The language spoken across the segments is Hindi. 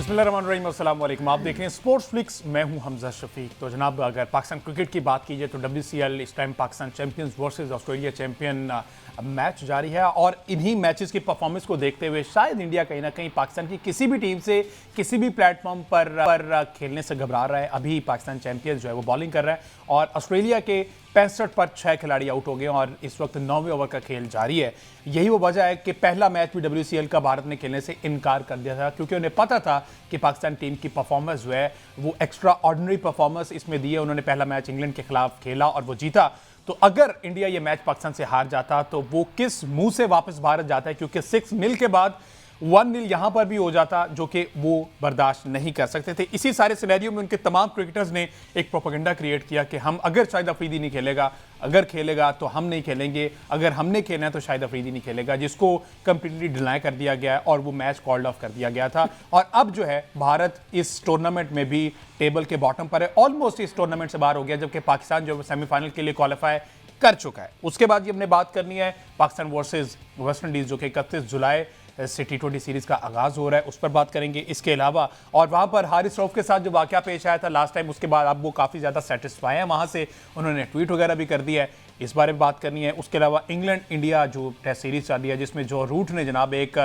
बिस्मिल्लाहिर्रहमानिर्रहीम, अस्सलाम वालेकुम। आप देख रहे हैं स्पोर्ट्स फ्लिक्स, मैं हूं हमजा शफीक। तो जनाब, अगर पाकिस्तान क्रिकेट की बात कीजिए तो WCL इस time Pakistan champions versus Australia champion match जारी है और इन्हीं मैचेस की परफॉर्मेंस को देखते हुए शायद इंडिया कहीं ना कहीं पाकिस्तान की किसी भी टीम से किसी भी प्लेटफॉर्म पर खेलने से घबरा रहा है। अभी पाकिस्तान चैंपियंस जो है वो बॉलिंग कर रहा है और ऑस्ट्रेलिया के 65 पर 6 खिलाड़ी आउट हो गए और इस वक्त 9वें ओवर का खेल जारी है। यही वो वजह है कि पहला मैच भी WCL का भारत ने खेलने से इनकार कर दिया था, क्योंकि उन्हें पता था कि पाकिस्तान टीम की परफॉर्मेंस जो है वो एक्स्ट्रा ऑर्डिनरी परफॉर्मेंस इसमें दी है। उन्होंने पहला मैच इंग्लैंड के खिलाफ खेला और वो जीता। तो अगर इंडिया ये मैच पाकिस्तान से हार जाता तो वो किस मुंह से वापस भारत जाता है, क्योंकि 6-0 के बाद 1-0 यहां पर भी हो जाता, जो कि वो बर्दाश्त नहीं कर सकते थे। इसी सारे सिनेरियो में उनके तमाम क्रिकेटर्स ने एक प्रोपेगेंडा क्रिएट किया कि हम अगर शाहिद अफरीदी नहीं खेलेगा, अगर खेलेगा तो हम नहीं खेलेंगे, अगर हमने खेलना है तो शाहिद अफरीदी नहीं खेलेगा, जिसको कंप्लीटली डिनाई कर दिया गया और वो मैच कॉल्ड ऑफ कर दिया गया था। और अब जो है भारत इस टूर्नामेंट में भी टेबल के बॉटम पर है, ऑलमोस्ट इस टूर्नामेंट से बाहर हो गया, जबकि पाकिस्तान जो सेमीफाइनल के लिए क्वालिफाई कर चुका है। उसके बाद ये हमने बात करनी है पाकिस्तान वर्सेस वेस्ट इंडीज, जो कि 31 जुलाई से T20 सीरीज का आगाज हो रहा है, उस पर बात करेंगे। इसके अलावा और वहां पर हारिस रऊफ के साथ जो वाकया पेश आया था लास्ट टाइम, उसके बाद अब वो काफ़ी ज़्यादा सेटिस्फाई है, वहां से उन्होंने ट्वीट वगैरह भी कर दिया है, इस बारे में बात करनी है। उसके अलावा इंग्लैंड इंडिया जो टेस्ट सीरीज चल रही है, जिसमें जो रूट ने जनाब एक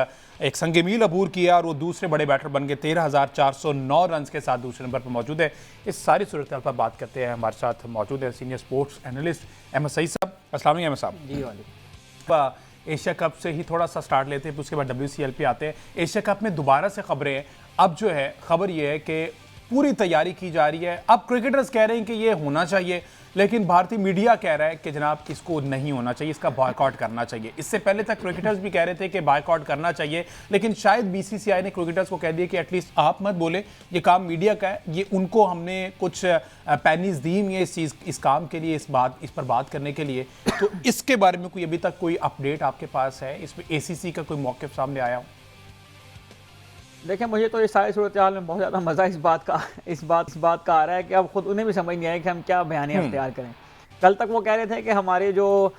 संगे मील अबूर किया और वो दूसरे बड़े बैटर बन गए, 13,409 रन के साथ दूसरे नंबर पर मौजूद है। इस सारी सूरत पर बात करते हैं। हमारे साथ मौजूद है senior sports analyst Ahmed Saeed साहब। अस्सलाम वालेकुम अहमद साहब। जी वालेकुम। एशिया कप से ही थोड़ा सा स्टार्ट लेते हैं, उसके बाद WCL पे आते हैं। एशिया कप में दोबारा से खबरें हैं। अब जो है खबर ये है कि पूरी तैयारी की जा रही है। अब क्रिकेटर्स कह रहे हैं कि ये होना चाहिए, लेकिन भारतीय मीडिया कह रहा है कि जनाब इसको नहीं होना चाहिए, इसका बॉयकॉट करना चाहिए। इससे पहले तक क्रिकेटर्स भी कह रहे थे कि बॉयकॉट करना चाहिए, लेकिन शायद BCCI ने क्रिकेटर्स को कह दिया कि एटलीस्ट आप मत बोले, ये काम मीडिया का है, ये उनको हमने कुछ पैनीज दी हुई है इस काम के लिए, इस पर बात करने के लिए। तो इसके बारे में कोई अभी तक कोई अपडेट आपके पास है? इसमें ACC का कोई मौक़िफ़ सामने आया हो? देखिए, मुझे तो इस सारी सूरत हाल में बहुत ज़्यादा मज़ा इस बात का आ रहा है कि अब खुद उन्हें भी समझ नहीं आया कि हम क्या बयानियाँ इख्तियार करें। कल तक वो कह रहे थे कि हमारे जो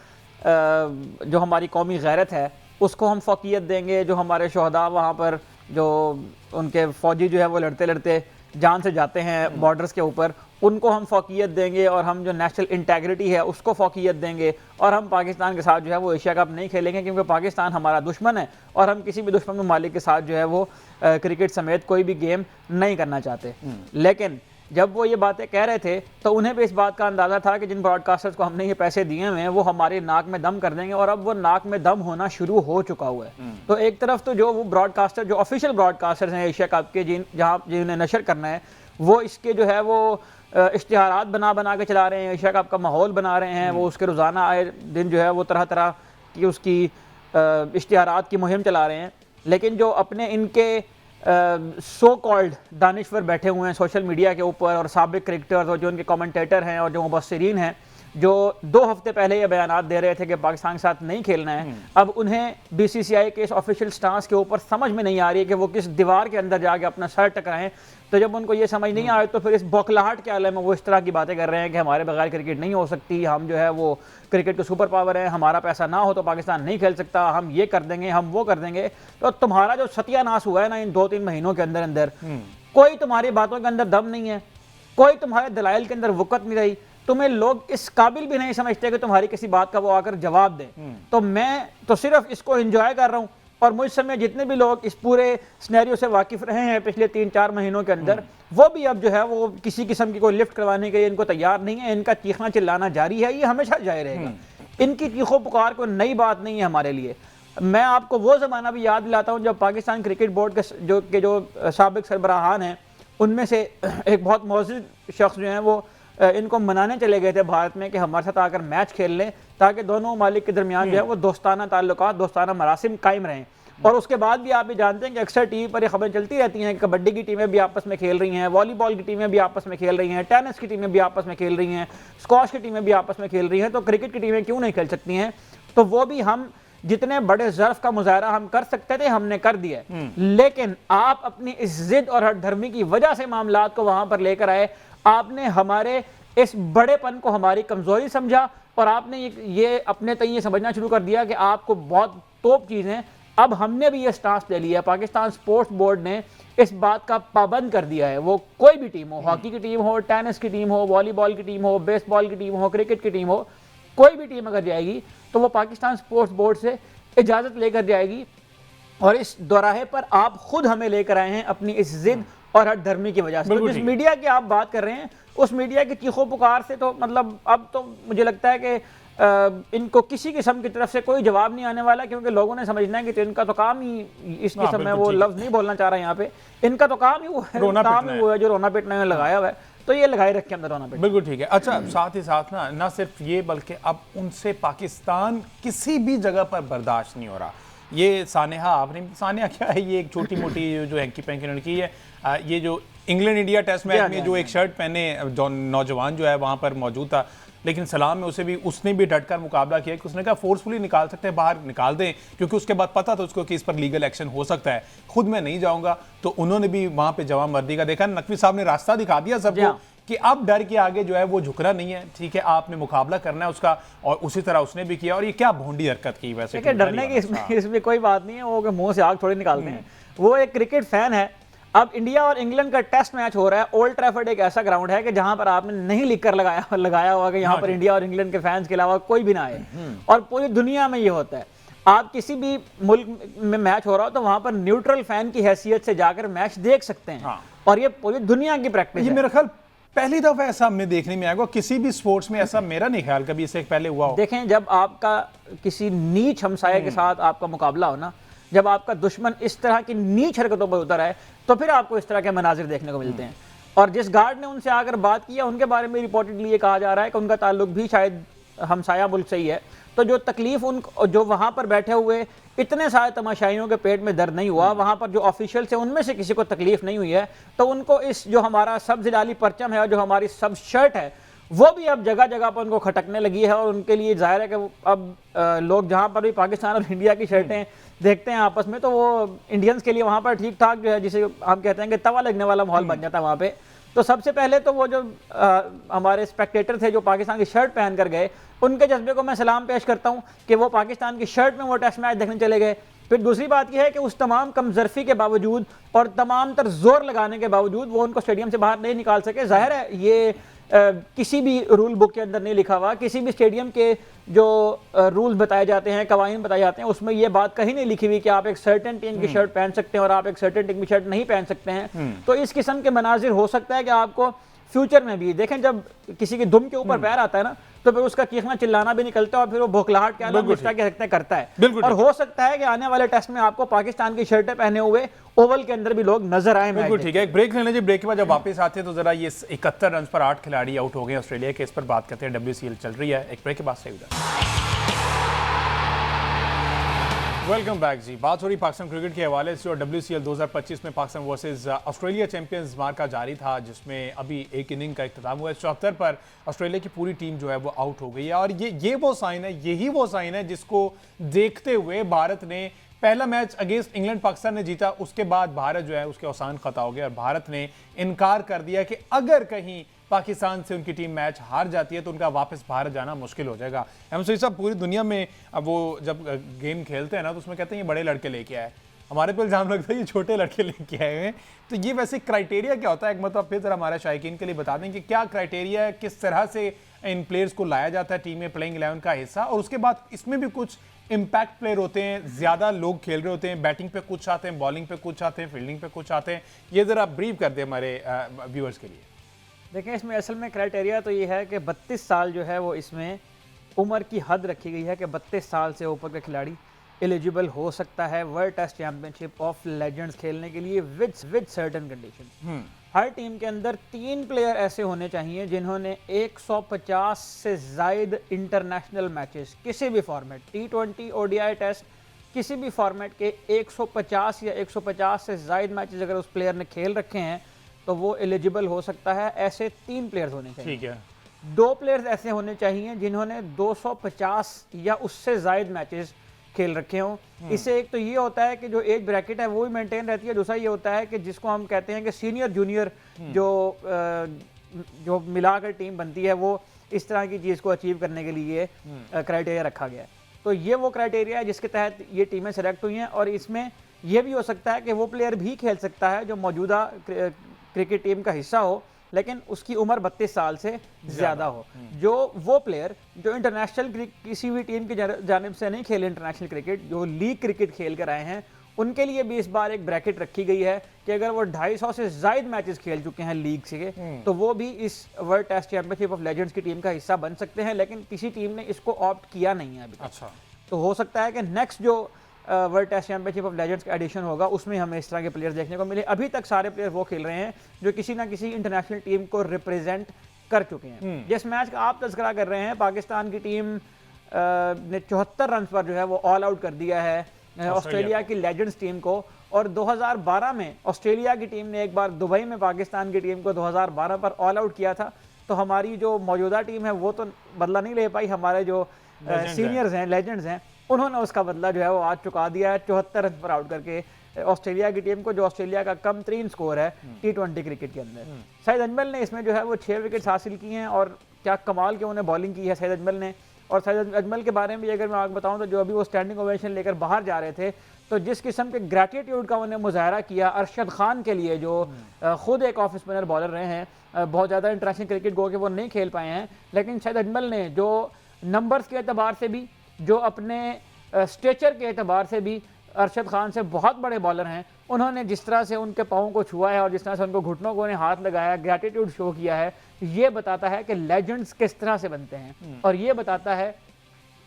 हमारी कौमी गैरत है उसको हम फ़ौक़ियत देंगे, जो हमारे शहदा वहाँ पर जो उनके फ़ौजी जो है वो लड़ते लड़ते जान से जाते हैं बॉर्डर्स के ऊपर, उनको हम फ़ौक़ियत देंगे और हम जो नेशनल इंटेग्रिटी है उसको फ़ौक़ियत देंगे, और हम पाकिस्तान के साथ जो है वो एशिया कप नहीं खेलेंगे क्योंकि पाकिस्तान हमारा दुश्मन है और हम किसी भी दुश्मन ममालिक के साथ जो है वो क्रिकेट समेत कोई भी गेम नहीं करना चाहते। लेकिन जब वो ये बातें कह रहे थे तो उन्हें भी इस बात का अंदाज़ा था कि जिन ब्रॉडकास्टर्स को हमने ये पैसे दिए हुए हैं वो हमारे नाक में दम कर देंगे, और अब वो नाक में दम होना शुरू हो चुका हुआ है। तो एक तरफ तो जो वो ब्रॉडकास्टर, जो ऑफिशियल ब्रॉडकास्टर्स हैं एशिया कप के, जिन्हें नशर करना है, वो इसके जो है वो इश्तिहारात बना के चला रहे हैं, एशिया कप का माहौल बना रहे हैं, वो उसके रोज़ाना आए दिन जो है वो तरह तरह की उसकी इश्तिहारात की मुहिम चला रहे हैं। लेकिन जो अपने इनके सो कॉल्ड दानिश्वर बैठे हुए हैं सोशल मीडिया के ऊपर, और साबिक क्रिकेटर्स और जो उनके कमेंटेटर हैं और जो मुबस्सिरीन हैं, जो 2 हफ्ते पहले ये बयानात दे रहे थे कि पाकिस्तान के साथ नहीं खेलना है, अब उन्हें BCCI के इस ऑफिशियल स्टांस के ऊपर समझ में नहीं आ रही है कि वो किस दीवार के अंदर जाके अपना सर टकराएं। तो जब उनको ये समझ नहीं आए तो फिर इस बौखलाहट के आलम में वो इस तरह की बातें कर रहे हैं कि हमारे बगैर क्रिकेट नहीं हो सकती, हम जो है वो क्रिकेट के सुपर पावर है, हमारा पैसा ना हो तो पाकिस्तान नहीं खेल सकता, हम ये कर देंगे, हम वो कर देंगे। तो तुम्हारा जो सत्यानाश हुआ है ना इन 2-3 महीनों के अंदर अंदर, कोई तुम्हारी बातों के अंदर दम नहीं है, कोई तुम्हारे दलाइल के अंदर वक़्त नहीं रही, तुम्हें लोग इस काबिल भी नहीं समझते कि तुम्हारी किसी बात का वो आकर जवाब दें। तो मैं तो सिर्फ इसको एंजॉय कर रहा हूँ, और मुझ समय जितने भी लोग इस पूरे सिनेरियो से वाकिफ रहे हैं पिछले 3-4 महीनों के अंदर, वो भी अब जो है वो किसी किस्म की कोई लिफ्ट करवाने के लिए इनको तैयार नहीं है। इनका चीखना चिल्लाना जारी है, ये हमेशा जारी रहेगा। इनकी चीखों पुकार कोई नई बात नहीं है हमारे लिए। मैं आपको वो ज़माना भी याद दिलाता हूँ जब पाकिस्तान क्रिकेट बोर्ड के जो साबिक सरबराहान हैं, उनमें से एक बहुत मौजूद शख्स जो हैं वो इनको मनाने चले गए थे भारत में कि हमारे साथ आकर मैच खेल लें, ताकि दोनों ममालिक के दरमियान जो है वो दोस्ताना ताल्लुकात, दोस्ताना मरासिम कायम रहें। और उसके बाद भी आप भी जानते हैं कि अक्सर टीवी पर ये खबरें चलती रहती हैं कि कबड्डी की टीमें भी आपस में खेल रही हैं, वॉलीबॉल की टीमें भी आपस में खेल रही हैं, टेनिस की टीमें भी आपस में खेल रही हैं, स्क्वॉश की टीमें भी आपस में खेल रही हैं, तो क्रिकेट की टीमें क्यों नहीं खेल सकती हैं? तो वो भी हम जितने बड़े ज़र्फ का मुजाहरा हम कर सकते थे हमने कर दिया। लेकिन आप अपनी इस जिद और हठधर्मी की वजह से मामलात को वहां पर लेकर आए। आपने हमारे इस बड़ेपन को हमारी कमजोरी समझा, और आपने ये अपने तय समझना शुरू कर दिया कि आपको बहुत तोप चीज़ें अब हमने भी ये स्टांस ले लिया, पाकिस्तान स्पोर्ट्स बोर्ड ने इस बात का पाबंद कर दिया है, वो कोई भी टीम हो, हॉकी की टीम हो, टेनिस की टीम हो, वॉलीबॉल की टीम हो, बेसबॉल की टीम हो, क्रिकेट की टीम हो, कोई भी टीम अगर जाएगी तो वो पाकिस्तान स्पोर्ट्स बोर्ड से इजाज़त लेकर जाएगी। और इस दोराहे पर आप खुद हमें लेकर आए हैं अपनी इस जिद और हट धर्मी की वजह से। तो जिस मीडिया की आप बात कर रहे हैं उस मीडिया की चीखों पुकार से तो मतलब अब तो मुझे लगता है कि इनको किसी किस्म की तरफ से कोई जवाब नहीं आने वाला, क्योंकि लोगों ने समझना है कि तो इनका तो काम ही इस किस्म में, वो लफ्ज नहीं बोलना चाह रहा यहाँ पे, इनका तो काम ही वो है, काम ही वो है जो रोना पिटने में लगाया हुआ है, तो ये लगाए रखे अंदर रोना पिटना। बिल्कुल ठीक है। अच्छा, साथ ही साथ ना सिर्फ ये बल्कि अब उनसे पाकिस्तान किसी भी जगह पर बर्दाश्त नहीं हो रहा। ये सानेहा, आपने सानेहा क्या है, ये एक छोटी मोटी जो हैंकी पैंकी लड़की है, ये जो इंग्लैंड इंडिया टेस्ट मैच में जो एक शर्ट पहने नौजवान जो है वहां पर मौजूद था, लेकिन सलाम में उसने भी डटकर मुकाबला किया कि उसने कहा फोर्सफुली निकाल सकते हैं, बाहर निकाल दें, क्योंकि उसके बाद पता था उसको कि इस पर लीगल एक्शन हो सकता है, खुद मैं नहीं जाऊंगा। तो उन्होंने भी वहां पे जवाब मर्दी का देखा। नकवी साहब ने रास्ता दिखा दिया सबको कि अब डर के आगे जो है वो झुकना नहीं है, ठीक है, आपने मुकाबला करना है उसका, और उसी तरह उसने भी किया। और ये क्या भोंडी हरकत की वैसे, डरने की इसमें कोई बात नहीं है, वो मुंह से आग थोड़ी निकालते हैं। वो एक क्रिकेट फैन है। अब इंडिया और इंग्लैंड का टेस्ट मैच हो रहा है, ओल्ड ट्रैफर्ड एक ऐसा ग्राउंड है कि जहां पर आपने नहीं लिख कर लगाया हुआ कि यहाँ पर इंडिया और इंग्लैंड के फैंस के अलावा कोई भी ना आए, और पूरी दुनिया में ये होता है। आप किसी भी मुल्क में मैच हो रहा हो तो वहां पर न्यूट्रल फैन की हैसियत से जाकर मैच देख सकते हैं, और ये पूरी दुनिया की प्रैक्टिस है। मेरा ख्याल पहली दफा ऐसा हमने देखने में आएगा किसी भी स्पोर्ट्स में, ऐसा मेरा नहीं ख्याल कभी इससे पहले हुआ हो। देखें, जब आपका किसी नीच हमसाये के साथ आपका मुकाबला हो ना, जब आपका दुश्मन इस तरह की नीच हरकतों पर उतर आए, तो फिर आपको इस तरह के मनाजिर देखने को मिलते हैं। और जिस गार्ड ने उनसे आकर बात किया, उनके बारे में रिपोर्टेडली ये कहा जा रहा है कि उनका ताल्लुक भी शायद हमसाया मुल्क से ही है। तो जो तकलीफ जो वहां पर बैठे हुए इतने सारे तमाशाइयों के पेट में दर्द नहीं हुआ, वहां पर जो ऑफिशियल से उनमें से किसी को तकलीफ नहीं हुई है, तो उनको इस जो हमारा सब्ज लाली परचम है और जो हमारी सब शर्ट है, वो भी अब जगह जगह पर उनको खटकने लगी है। और उनके लिए जाहिर है कि अब लोग जहां पर भी पाकिस्तान और इंडिया की शर्टें देखते हैं आपस में, तो वो इंडियंस के लिए वहां पर ठीक ठाक जो है, जिसे हम कहते हैं कि तवा लगने वाला माहौल बन जाता है वहां पे। तो सबसे पहले तो वो जो हमारे स्पेक्टेटर थे जो पाकिस्तान की शर्ट पहन कर गए, उनके जज्बे को मैं सलाम पेश करता हूं कि वो पाकिस्तान की शर्ट में वो टेस्ट मैच देखने चले गए। फिर दूसरी बात यह है कि उस तमाम कमजरफी के बावजूद और तमाम तर जोर लगाने के बावजूद वो उनको स्टेडियम से बाहर नहीं निकाल सके। जाहिर है ये किसी भी रूल बुक के अंदर नहीं लिखा हुआ, किसी भी स्टेडियम के जो रूल्स बताए जाते हैं, कवानीन बताए जाते हैं, उसमें ये बात कहीं नहीं लिखी हुई कि आप एक सर्टेन टीम की शर्ट पहन सकते हैं और आप एक सर्टेन टीम की शर्ट नहीं पहन सकते हैं। तो इस किस्म के मनाजिर हो सकता है कि आपको फ्यूचर में भी देखें, जब किसी की दुम के ऊपर पैर आता है ना, तो फिर उसका चीखना चिल्लाना भी निकलता है और फिर वो भोखलाहट क्या करता है। और हो सकता है कि आने वाले टेस्ट में आपको पाकिस्तान की शर्टें पहने हुए ओवल के अंदर भी लोग नजर आए। बिल्कुल ठीक है, एक ब्रेक ले लीजिए। ब्रेक के बाद जब वापस आते हैं तो जरा ये 71 रन पर 8 खिलाड़ी आउट हो गए ऑस्ट्रेलिया के, इस पर बात करते हैं। WCL चल रही है, एक ब्रेक के बाद से वेलकम बैक जी। बात हो रही पाकिस्तान क्रिकेट के हवाले से, और WCL 2025 में पाकिस्तान वर्सेस ऑस्ट्रेलिया चैंपियंस मार्का जारी था, जिसमें अभी एक इनिंग का इख्तिताम हुआ है। 74 पर ऑस्ट्रेलिया की पूरी टीम जो है वो आउट हो गई है, और ये वो साइन है, यही वो साइन है जिसको देखते हुए भारत ने पहला मैच अगेंस्ट इंग्लैंड पाकिस्तान ने जीता। उसके बाद भारत जो है उसके औसान खता हो गया और भारत ने इनकार कर दिया कि अगर कहीं पाकिस्तान से उनकी टीम मैच हार जाती है तो उनका वापस भारत जाना मुश्किल हो जाएगा। अहमद सईद साहब, पूरी दुनिया में अब वो जब गेम खेलते हैं ना तो उसमें कहते हैं ये बड़े लड़के लेके आए, हमारे पे इल्जाम लगता है ये छोटे लड़के लेके आए हैं। तो ये वैसे क्राइटेरिया क्या होता है, एक मतलब फिर जरा हमारे शायकीन के लिए बता दें कि क्या क्राइटेरिया है, किस तरह से इन प्लेयर्स को लाया जाता है टीम में प्लेइंग 11 का हिस्सा, और उसके बाद इसमें भी कुछ इम्पैक्ट प्लेयर होते हैं, ज्यादा लोग खेल रहे होते हैं, बैटिंग पे कुछ आते हैं, बॉलिंग पे कुछ आते हैं, फील्डिंग पे कुछ आते हैं, ये जरा ब्रीफ कर दे हमारे व्यूअर्स के लिए। देखें, इसमें असल में क्राइटेरिया तो ये है कि 32 साल जो है वो इसमें उम्र की हद रखी गई है कि 32 साल से ऊपर का खिलाड़ी एलिजिबल हो सकता है World Test Championship of Legends खेलने के लिए विद सर्टेन कंडीशन। हर टीम के अंदर 3 प्लेयर ऐसे होने चाहिए जिन्होंने 150 से ज़ायद इंटरनेशनल मैचेस किसी भी फॉर्मेट, T20, ODI टेस्ट, किसी भी फॉर्मेट के 150 या 150 से ज़ायद मैचेस अगर उस प्लेयर ने खेल रखे हैं तो वो एलिजिबल हो सकता है। ऐसे 3 प्लेयर्स होने चाहिए। ठीक है। 2 प्लेयर्स ऐसे होने चाहिए जिन्होंने 250 या उससे ज़ायद मैचेस खेल रखे हों। इससे एक तो ये होता है कि जो एज ब्रैकेट है वो भी मेंटेन रहती है, दूसरा ये होता है कि जिसको हम कहते हैं कि सीनियर जूनियर जो मिलाकर टीम बनती है, वो इस तरह की चीज़ को अचीव करने के लिए क्राइटेरिया रखा गया है। तो ये वो क्राइटेरिया है जिसके तहत ये टीमें सेलेक्ट हुई हैं, और इसमें यह भी हो सकता है कि वो प्लेयर भी खेल सकता है जो मौजूदा क्रिकेट टीम का हिस्सा हो, लेकिन उसकी उम्र 32 साल से ज़्यादा हो। जो वो प्लेयर जो इंटरनेशनल किसी भी टीम की जानिब से नहीं खेले इंटरनेशनल क्रिकेट, जो लीग क्रिकेट खेल कर आए हैं, उनके लिए भी इस बार एक ब्रैकेट रखी गई है कि अगर वो 250 से ज़ायद मैचेस खेल चुके हैं लीग से, तो वो भी इस World Test Championship of Legends की टीम का हिस्सा बन सकते हैं, लेकिन किसी टीम ने इसको ऑप्ट किया नहीं है अभी तक। अच्छा, तो हो सकता है कि नेक्स्ट जो World Test Championship of Legends का एडिशन होगा उसमें हमें इस तरह के प्लेयर्स देखने को मिले। अभी तक सारे प्लेयर वो खेल रहे हैं जो किसी ना किसी इंटरनेशनल टीम को रिप्रेजेंट कर चुके हैं। जिस मैच का आप तज़किरा कर रहे हैं, पाकिस्तान की टीम ने 74 रन पर जो है वो ऑल आउट कर दिया है ऑस्ट्रेलिया की लेजेंड्स टीम को, और 2012 में ऑस्ट्रेलिया की टीम ने एक बार दुबई में पाकिस्तान की टीम को 2012 पर ऑल आउट किया था। तो हमारी जो मौजूदा टीम है वो तो बदला नहीं ले पाई, हमारे जो सीनियर्स हैं, लेजेंड्स हैं, उन्होंने उसका बदला जो है वो आज चुका दिया है 74 रन पर आउट करके ऑस्ट्रेलिया की टीम को, जो ऑस्ट्रेलिया का कम तरीन स्कोर है T20 क्रिकेट के अंदर। सईद अजमल ने इसमें जो है वो 6 विकेट्स हासिल की हैं, और क्या कमाल के उन्हें बॉलिंग की है सईद अजमल ने। और सईद अजमल के बारे में अगर मैं आपको बताऊं तो जो अभी वो स्टैंडिंग ओवेशन लेकर बाहर जा रहे थे, तो जिस किस्म के ग्रैटिट्यूड का उन्हें मुजाहरा किया अरशद खान के लिए, जो खुद एक ऑफ स्पिनर बॉलर रहे हैं, बहुत ज़्यादा इंटरनेशनल क्रिकेट गो के वो नहीं खेल पाए हैं, लेकिन सईद अजमल ने जो नंबर्स के एतबार से भी, जो अपने स्टेचर के एतबार से भी अरशद खान से बहुत बड़े बॉलर हैं, उन्होंने जिस तरह से उनके पाँव को छुआ है और जिस तरह से उनको घुटनों को उन्हें हाथ लगाया, ग्रैटिट्यूड शो किया है, ये बताता है कि लेजेंड्स किस तरह से बनते हैं, और ये बताता है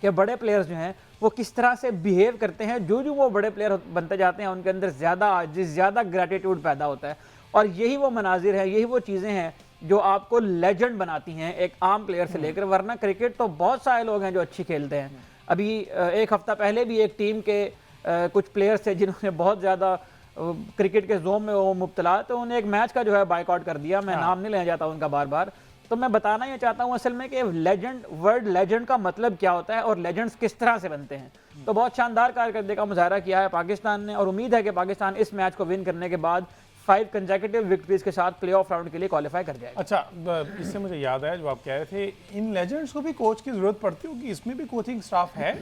कि बड़े प्लेयर्स जो हैं वो किस तरह से बिहेव करते हैं। जो जो वो बड़े प्लेयर बनते जाते हैं उनके अंदर ज़्यादा ग्रैटिट्यूड पैदा होता है, और यही वो मनाजिर है, यही वो चीज़ें हैं जो आपको लेजेंड बनाती हैं एक आम प्लेयर से लेकर। वरना क्रिकेट तो बहुत सारे लोग हैं जो अच्छी खेलते हैं। अभी एक हफ्ता पहले भी एक टीम के कुछ प्लेयर्स थे जिन्होंने बहुत ज़्यादा क्रिकेट के जोम में वो मुब्तला, तो उन्हें एक मैच का जो है बायकॉट कर दिया। मैं नाम नहीं लेना चाहता उनका बार बार। तो मैं बताना ये चाहता हूँ असल में कि लेजेंड, वर्ल्ड लेजेंड का मतलब क्या होता है और लेजेंड्स किस तरह से बनते हैं। तो बहुत शानदार कारकर्दगी का मुजाहरा किया है पाकिस्तान ने, और उम्मीद है कि पाकिस्तान इस मैच को विन करने के बाद 5 कंसेक्यूटिव विक्ट्रीज के साथ प्लेऑफ राउंड के लिए क्वालिफाई कर जाएगा। अच्छा, इससे मुझे याद आया जो आप कह रहे थे, इन लेजेंड्स को भी कोच की जरूरत पड़ती होगी, इसमें भी कोचिंग स्टाफ है?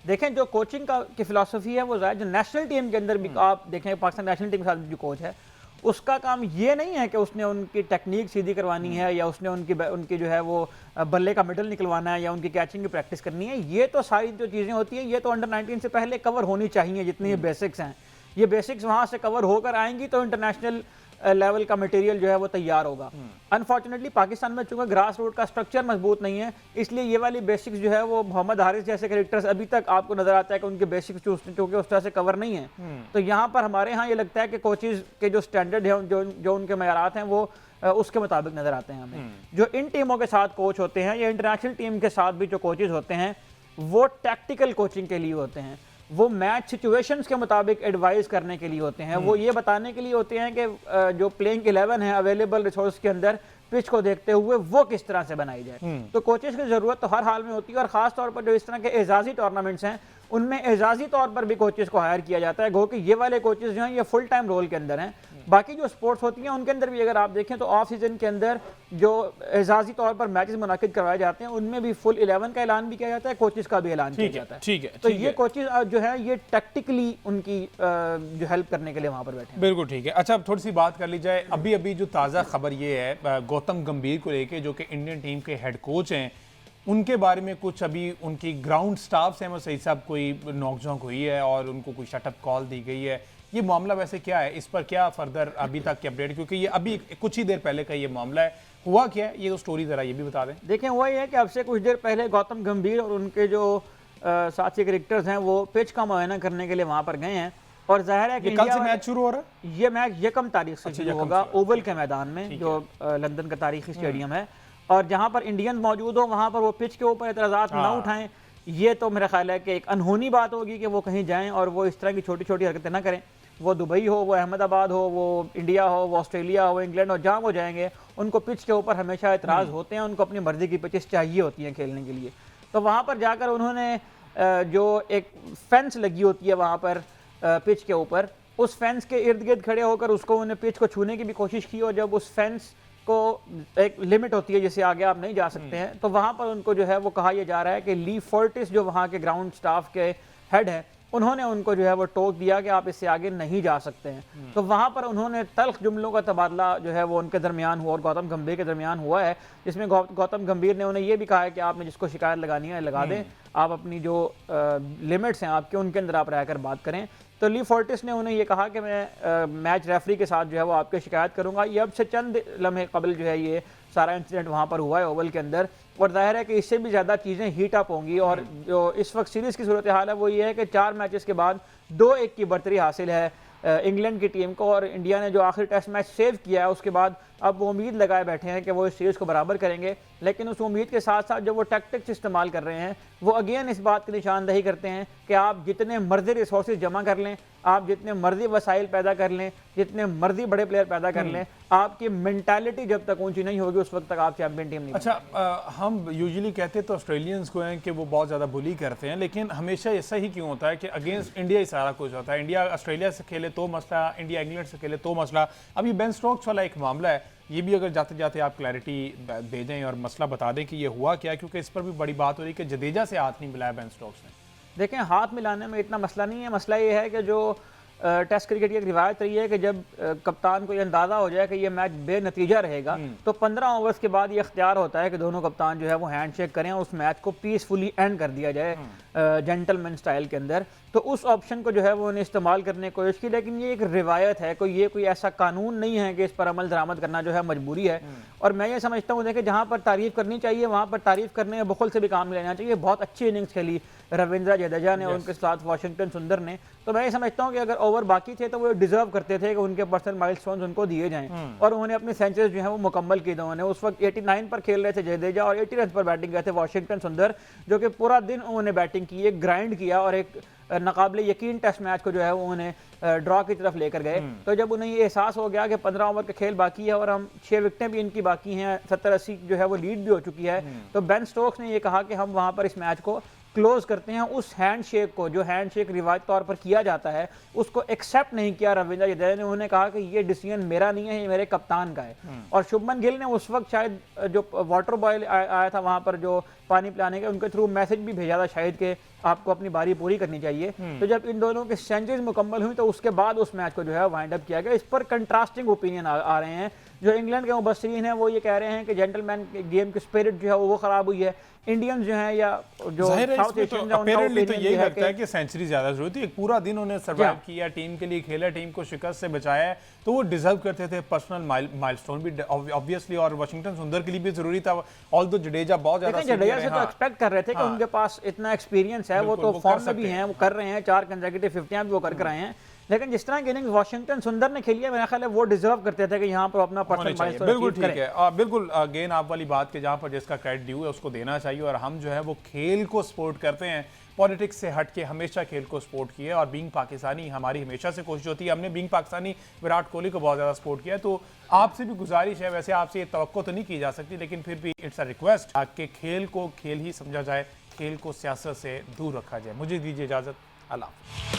देखें, जो कोचिंग की फिलॉसफी है वो ज़ाहिर, जो नेशनल टीम के अंदर भी आप देखें, पाकिस्तान नेशनल टीम के साथ जो कोच है उसका काम ये नहीं है कि उसने उनकी टेक्निक सीधी करवानी है, या उसने उनकी जो है वो बल्ले का मिडल निकलवाना है, या उनकी कैचिंग की प्रैक्टिस करनी है। ये तो सारी जो चीज़ें होती हैं ये तो अंडर 19 से पहले कवर होनी चाहिए। जितनी ये बेसिक्स हैं, ये बेसिक्स वहाँ से कवर होकर आएंगी तो इंटरनेशनल लेवल का मटेरियल जो है वो तैयार होगा। अनफॉर्चुनेटली पाकिस्तान में चूंकि ग्रास रूट का स्ट्रक्चर मजबूत नहीं है, इसलिए ये वाली बेसिक्स जो है वो मोहम्मद हारिस जैसे कैरेक्टर्स अभी तक आपको नजर आता है कि उनके बेसिक्स चूंकि उस तरह से कवर नहीं है। तो यहाँ पर हमारे यहाँ ये लगता है कि कोचेज के जो स्टैंडर्ड है, जो उनके मयारात हैं, वो उसके मुताबिक नजर आते हैं हमें। जो इन टीमों के साथ कोच होते हैं या इंटरनेशनल टीम के साथ भी जो कोचेज होते हैं वो टैक्टिकल कोचिंग के लिए होते हैं, वो मैच सिचुएशंस के मुताबिक एडवाइस करने के लिए होते हैं, वो ये बताने के लिए होते हैं कि जो प्लेइंग 11 है अवेलेबल रिसोर्स के अंदर पिच को देखते हुए वो किस तरह से बनाई जाए। तो कोचेस की जरूरत तो हर हाल में होती है, और खास तौर पर जो इस तरह के एजाजी टूर्नामेंट्स हैं उनमें एजाजी तौर पर भी कोचेस को हायर किया जाता है। गो कि ये वाले कोचेस जो हैं ये फुल टाइम रोल के अंदर हैं। बाकी जो स्पोर्ट्स होती हैं उनके अंदर भी अगर आप देखें तो ऑफ सीजन के अंदर जो एजाजी तौर पर मैचेस मुनाकिद करवाए जाते हैं उनमें भी फुल 11 का ऐलान भी किया जाता है, कोचेस का भी ऐलान किया जाता है। ठीक है, तो ये कोचेस जो है ये टैक्टिकली उनकी जो हेल्प करने के लिए वहां पर बैठे हैं। बिल्कुल ठीक है। अच्छा, अब थोड़ी सी बात कर ली जाए, अभी अभी जो ताज़ा खबर ये है गौतम गंभीर को लेके, जो कि इंडियन टीम के हेड कोच हैं, उनके बारे में कुछ अभी उनकी ग्राउंड स्टाफ से सही साहब कोई नोकझोंक हुई है और उनको कोई शटअप कॉल दी गई है। ये मामला वैसे क्या है, इस पर क्या फर्दर अभी तक की अपडेट, क्योंकि ये अभी कुछ ही देर पहले का ये मामला है, हुआ क्या है ये तो स्टोरी जरा ये भी बता दें। देखें, हुआ ये है कि अब से कुछ देर पहले गौतम गंभीर और उनके जो साथी क्रिकेटर्स हैं वो पिच का मुआयना करने के लिए वहां पर गए हैं, और जाहिर है कि कल से मैच शुरू हो रहा है। ये मैच 1 तारीख से शुरू होगा ओवल के मैदान में, जो लंदन का तारीखी स्टेडियम है, और जहां पर इंडियंस मौजूद हो वहां पर वो पिच के ऊपर एतराज़ात ना उठाएं। ये तो मेरा ख्याल है कि एक अनहोनी बात होगी कि वो कहीं जाएं और वो इस तरह की छोटी छोटी हरकतें ना करें। वो दुबई हो, वो अहमदाबाद हो, वो इंडिया हो, वो ऑस्ट्रेलिया हो, इंग्लैंड हो, जहाँ वो जाएंगे उनको पिच के ऊपर हमेशा एतराज़ होते हैं, उनको अपनी मर्जी की पिचेस चाहिए होती हैं खेलने के लिए। तो वहाँ पर जाकर उन्होंने जो एक फेंस लगी होती है वहाँ पर पिच के ऊपर, उस फेंस के इर्द गिर्द खड़े होकर उसको उन्हें पिच को छूने की भी कोशिश की, और जब उस फेंस को एक लिमिट होती है जिससे आगे आप नहीं जा सकते हैं, तो वहाँ पर उनको जो है वो कहा यह जा रहा है कि ली फोर्टिस जो वहाँ के ग्राउंड स्टाफ के हेड हैं, उन्होंने उनको जो है वो टोक दिया कि आप इससे आगे नहीं जा सकते हैं। तो वहाँ पर उन्होंने तल्ख जुमलों का तबादला जो है वो उनके दरमियान हुआ और गौतम गंभीर के दरमियान हुआ है, जिसमें गौतम गंभीर ने उन्हें ये भी कहा है कि आपने जिसको शिकायत लगानी है लगा दें, आप अपनी जो लिमिट्स हैं आपके उनके अंदर आप रहकर बात करें। तो ली फोर्टिस ने उन्हें ये कहा कि मैं मैच रेफरी के साथ जो है वो आपकी शिकायत करूंगा। ये अब से चंद लम्हे कबल जो है ये सारा इंसिडेंट वहाँ पर हुआ है ओवल के अंदर, और जाहिर है कि इससे भी ज़्यादा चीज़ें हीट अप होंगी। और जो इस वक्त सीरीज़ की सूरत हाल है वो ये है कि 4 मैचेस के बाद 2-1 की बढ़तरी हासिल है इंग्लैंड की टीम को, और इंडिया ने जो आखिरी टेस्ट मैच सेव किया है उसके बाद अब वो उम्मीद लगाए बैठे हैं कि वो इस सीरीज़ को बराबर करेंगे। लेकिन उस उम्मीद के साथ साथ जो वो टैक्टिक्स इस्तेमाल कर रहे हैं वो अगेन इस बात की निशानदही करते हैं कि आप जितने मर्जी रिसोर्सेज जमा कर लें, आप जितने मर्जी वसाइल पैदा कर लें, जितने मर्जी बड़े प्लेयर पैदा कर लें, आपकी मेंटालिटी जब तक ऊंची नहीं होगी उस वक्त तक आप चैंपियन टीम नहीं। अच्छा, हम यूजुअली कहते तो ऑस्ट्रेलियंस को हैं कि वो बहुत ज़्यादा बुली करते हैं, लेकिन हमेशा ऐसा ही क्यों होता है कि अगेंस्ट इंडिया ही सारा कुछ होता है? इंडिया ऑस्ट्रेलिया से खेले तो मसला, इंडिया इंग्लैंड से खेले तो मसला। अभी बेन स्टोक्स वाला एक मामला है, ये भी अगर जाते जाते आप क्लैरिटी दे दें और मसला बता दें कि ये हुआ क्या, क्योंकि इस पर भी बड़ी बात हो रही है कि जडेजा से हाथ नहीं मिलाया बेन स्टोक्स ने। देखें, हाथ मिलाने में इतना मसला नहीं है। मसला ये है कि जो टेस्ट क्रिकेट की एक रिवायत रही है कि जब कप्तान को ये अंदाज़ा हो जाए कि ये मैच बेनतीजा रहेगा तो 15 ओवर्स के बाद ये इख्तियार होता है कि दोनों कप्तान जो है वो हैंडशेक करें और उस मैच को पीसफुली एंड कर दिया जाए जेंटलमैन स्टाइल के अंदर। तो उस ऑप्शन को जो है वो उन्हें इस्तेमाल करने की कोशिश की, लेकिन ये एक रिवायत है, कोई ऐसा कानून नहीं है कि इस पर अमल दरामद करना जो है मजबूरी है। और मैं ये समझता हूँ, देखिए, जहाँ पर तारीफ करनी चाहिए वहाँ पर तारीफ करने में बुखल से भी काम लेना चाहिए। बहुत अच्छी इनिंग्स खेली रविंद्र जडेजा ने और उनके साथ वाशिंगटन सुंदर ने। तो मैं ये समझता हूँ कि अगर ओवर बाकी थे तो वो डिजर्व करते थे कि उनके पर्सनल माइलस्टोन्स उनको दिए जाएं, और उन्होंने अपनी सेंचुरीज जो है वो मुकम्मल की थी। उन्होंने उस वक्त 89 पर खेल रहे थे जडेजा और 80 रन पर बैटिंग गए थे वाशिंगटन सुंदर, जो कि पूरा दिन उन्होंने बैटिंग की, एक ग्राइंड किया और एक नाकाबिले यकीन टेस्ट मैच को जो है वो उन्हें ड्रॉ की तरफ लेकर गए। तो जब उन्हें ये एहसास हो गया कि 15 ओवर का खेल बाकी है और हम 6 विकेटें भी इनकी बाकी हैं, 70-80 जो है वो लीड भी हो चुकी है, तो बेन स्टोक्स ने ये कहा कि हम वहाँ पर इस मैच को क्लोज करते हैं। उस हैंडशेक को, जो हैंडशेक रिवायत तौर पर किया जाता है, उसको एक्सेप्ट नहीं किया रविंद्र जडेजा ने। उन्होंने कहा कि ये डिसीजन मेरा नहीं है, ये मेरे कप्तान का है। और शुभमन गिल ने उस वक्त शायद जो वाटर बॉय आया था वहां पर जो पानी पिलाने के, उनके थ्रू मैसेज भी भेजा था शायद कि आपको अपनी बारी पूरी करनी चाहिए। तो जब इन दोनों की सेंचुरीज मुकम्मल हुई तो उसके बाद उस मैच को जो है वाइंड अप किया गया। इस पर कंट्रास्टिंग ओपिनियन आ रहे हैं। जो इंग्लैंड के मुबस्सिरीन हैं वो ये कह रहे हैं कि जेंटलमैन गेम की स्पिरिट जो है वो खराब हुई है। इंडियंस जो हैं या जो साउथ एशियन तो यही लगता है कि सेंचुरी ज्यादा जरूरत थी। एक पूरा दिन उन्हें सर्वाइव किया, टीम के लिए खेला, टीम को शिकस्त से बचाया है, तो वो डिजर्व करते थे पर्सनल माइलस्टोन भी ऑब्वियसली। और वाशिंगटन सुंदर के लिए भी जरूरी था, ऑल्दो जडेजा बहुत ज्यादा जडेजा से तो एक्सपेक्ट कर रहे थे कि उनके पास इतना एक्सपीरियंस है, वो तो फॉर्म में भी हैं, वो कर रहे हैं, 4 कंसेक्यूटिव 50 भी वो कर आए हैं। लेकिन जिस तरह की इनिंग्स वाशिंगटन सुंदर ने खेली है, मेरा ख्याल है वो डिजर्व करते थे कि यहाँ पर अपना पर्सनल माइलस्टोन बिल्कुल ठीक है। बिल्कुल अगेन आप वाली बात के जहाँ पर जिसका क्रेडिट ड्यू है उसको देना चाहिए। और हम जो है वो खेल को सपोर्ट करते हैं, पॉलिटिक्स से हट के हमेशा खेल को सपोर्ट किया। और बीइंग पाकिस्तानी हमारी हमेशा से कोशिश होती है, हमने बीइंग पाकिस्तानी विराट कोहली को बहुत ज़्यादा सपोर्ट किया। तो आपसे भी गुजारिश है, वैसे आपसे ये तवक्को तो नहीं की जा सकती, लेकिन फिर भी इट्स अ रिक्वेस्ट कि खेल को खेल ही समझा जाए, खेल को सियासत से दूर रखा जाए। मुझे दीजिए इजाज़त, अल्लाह।